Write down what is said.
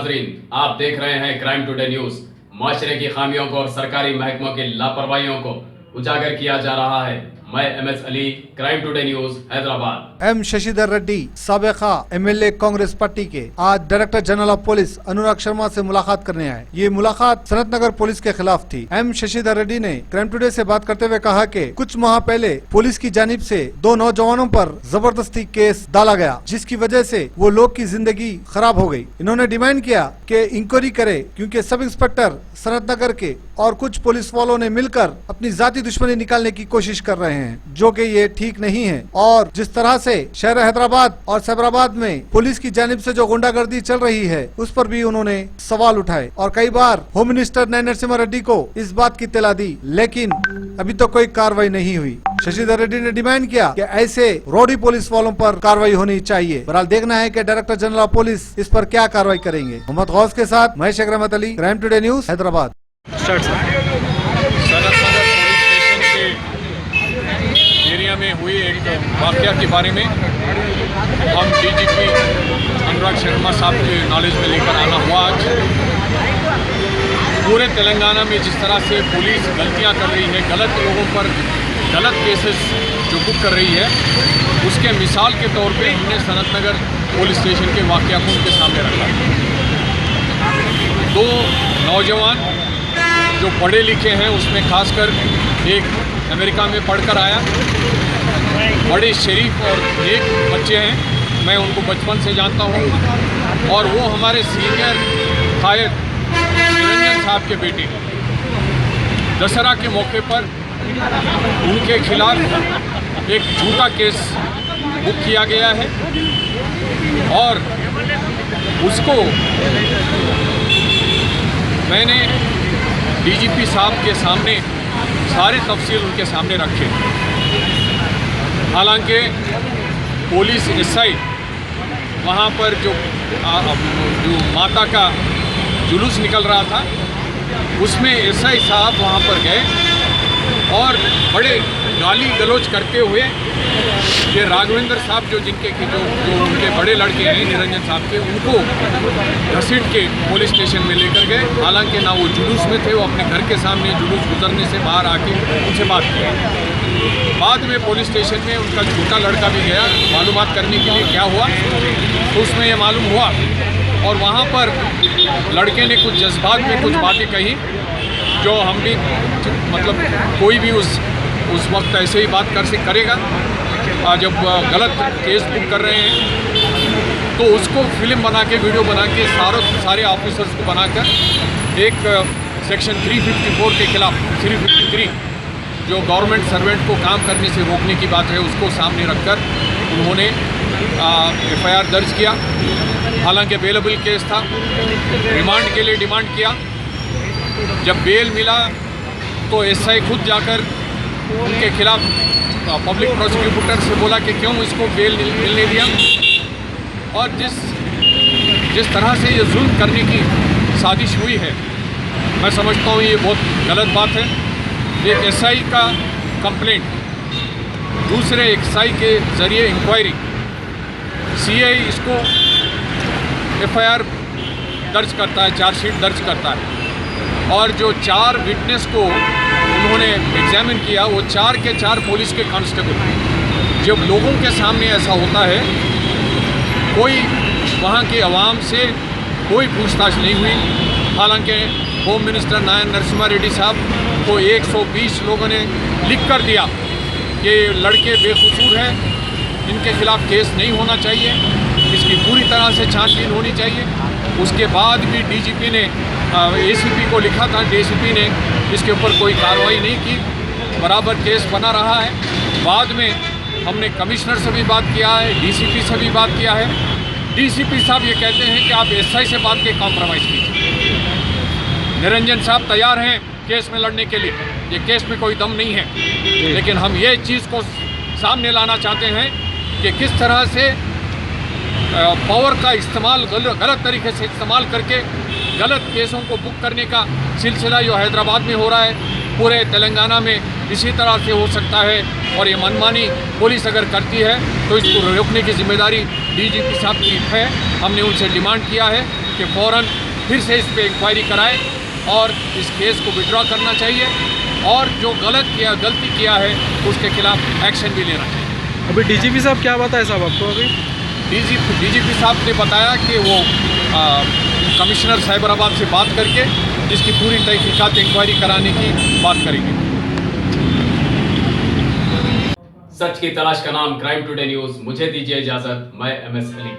नाजरीन, आप देख रहे हैं क्राइम टुडे न्यूज। माशरे की खामियों को और सरकारी महकमों की लापरवाहियों को उजागर किया जा रहा है। मैं MS Ali, crime today news, Hyderabad. M Shashidhar Reddy साबिका MLA कांग्रेस पार्टी के आज director general of police Anurag Sharma से मुलाकात करने आए। ये मुलाकात सनत नगर पुलिस के खिलाफ थी। एम शशिधर रेड्डी ने क्राइम टुडे से बात करते हुए कहा कि कुछ माह पहले पुलिस की जानिब से 2 नौजवानों पर जबरदस्ती केस डाला गया, जिसकी वजह से वो लोग की जिंदगी खराब हो गई। इन्होंने डिमांड किया कि इंक्वायरी करे, क्योंकि सब इंस्पेक्टर सनत नगर के और कुछ पुलिस वालों ने मिलकर अपनी जाती दुश्मनी निकालने की कोशिश कर रहे हैं, जो कि ये ठीक नहीं है। और जिस तरह से शहर हैदराबाद और सैबराबाद में पुलिस की जानिब से जो गुंडागर्दी चल रही है, उस पर भी उन्होंने सवाल उठाए और कई बार होम मिनिस्टर नरसिम्हा रेड्डी को इस बात की इत्तला दी, लेकिन अभी तो कोई कार्रवाई नहीं हुई। शशिधर रेड्डी ने डिमांड किया कि ऐसे रोडी पुलिस वालों पर कार्रवाई होनी चाहिए। बहरहाल देखना है कि डायरेक्टर जनरल ऑफ पुलिस इस पर क्या कार्रवाई करेंगे। मोहम्मद गौस के साथ Mahesh Akramat Ali, crime today news, Hyderabad. Area में हुई एक वाकया के बारे में हम DGP अनुराग शर्मा साहब के नॉलेज में लेकर आना हुआ। आज पूरे तेलंगाना में जिस तरह से पुलिस गलतियां कर रही है, गलत लोगों पर गलत केसेस जो बुक कर रही है, उसके मिसाल के तौर पे हमने सनत नगर पुलिस स्टेशन के वाकया को उनके सामने रखा। 2 नौजवान जो पढ़े लिखे हैं, उसमें खासकर एक अमेरिका में पढ़कर आया, बड़े शरीफ और नेक बच्चे हैं। मैं उनको बचपन से जानता हूँ और वो हमारे सीनियर कायद निरंजन साहब के बेटे। दशहरा के मौके पर उनके खिलाफ एक झूठा केस बुक किया गया है और उसको मैंने DGP साहब के सामने सारे तफसील उनके सामने रखे। हालांकि पुलिस SI वहाँ पर जो माता का जुलूस निकल रहा था, उसमें SI साहब वहाँ पर गए और बड़े गाली गलौज करते हुए ये राघवेंद्र साहब जो उनके बड़े लड़के हैं निरंजन साहब के, उनको घसीट के पुलिस स्टेशन में लेकर गए। हालांकि ना वो जुलूस में थे, वो अपने घर के सामने जुलूस गुजरने से बाहर आके उनसे बात की। बाद में पुलिस स्टेशन में उनका छोटा लड़का भी गया मालूमात करने के लिए क्या हुआ, तो उसमें ये मालूम हुआ और वहाँ पर लड़के ने कुछ जज्बात में कुछ बातें कही जो हम भी मतलब कोई भी उस वक्त ऐसे ही बात करेगा। जब गलत केस बुक कर रहे हैं तो उसको फिल्म बना के, वीडियो बना के सारे ऑफिसर्स को बनाकर एक सेक्शन 354 के खिलाफ 353 जो गवर्नमेंट सर्वेंट को काम करने से रोकने की बात है, उसको सामने रखकर उन्होंने FIR दर्ज किया। हालांकि बेलेबल केस था, रिमांड के लिए डिमांड किया। जब बेल मिला तो SI खुद जाकर उनके खिलाफ पब्लिक प्रोसिक्यूटर से बोला कि क्यों इसको बेल मिलने दिया। और जिस तरह से ये जुल्म करने की साजिश हुई है, मैं समझता हूँ ये बहुत गलत बात है। एक SI का कंप्लेंट दूसरे SI के ज़रिए इंक्वायरी, CI इसको FIR दर्ज करता है, चार्जशीट दर्ज करता है और जो 4 विटनेस को उन्होंने एग्जामिन किया, वो 4 के 4 पुलिस के कांस्टेबल। जब लोगों के सामने ऐसा होता है, कोई वहाँ के अवाम से कोई पूछताछ नहीं हुई। हालांकि होम मिनिस्टर नरसिम्हा रेड्डी साहब को 120 लोगों ने लिख कर दिया कि लड़के बेकसूर हैं, इनके खिलाफ केस नहीं होना चाहिए, इसकी पूरी तरह से छानबीन होनी चाहिए। उसके बाद भी DGP ने ACP को लिखा था, DCP ने इसके ऊपर कोई कार्रवाई नहीं की, बराबर केस बना रहा है। बाद में हमने कमिश्नर से भी बात किया है, DCP से भी बात किया है। DCP साहब ये कहते हैं कि आप SI से बात के कॉम्प्रोमाइज़ कीजिए। निरंजन साहब तैयार हैं केस में लड़ने के लिए, ये केस में कोई दम नहीं है, लेकिन हम ये चीज़ को सामने लाना चाहते हैं कि किस तरह से पावर का इस्तेमाल गलत तरीके से इस्तेमाल करके गलत केसों को बुक करने का सिलसिला जो हैदराबाद में हो रहा है, पूरे तेलंगाना में इसी तरह से हो सकता है। और ये मनमानी पुलिस अगर करती है तो इसको रोकने की जिम्मेदारी DGP साहब की है। हमने उनसे डिमांड किया है कि फ़ौरन फिर से इस पे इंक्वायरी कराए और इस केस को विड्रॉ करना चाहिए और जो गलती किया है उसके खिलाफ एक्शन भी लेना चाहिए। अभी डीजीपी साहब क्या बताए साहब आपको अभी? डीजीपी साहब ने बताया कि वो कमिश्नर साइबराबाद से बात करके इसकी पूरी तहकीकात इंक्वायरी कराने की बात करेंगे। सच की तलाश का नाम क्राइम टुडे न्यूज। मुझे दीजिए इजाजत, मैं MS अली।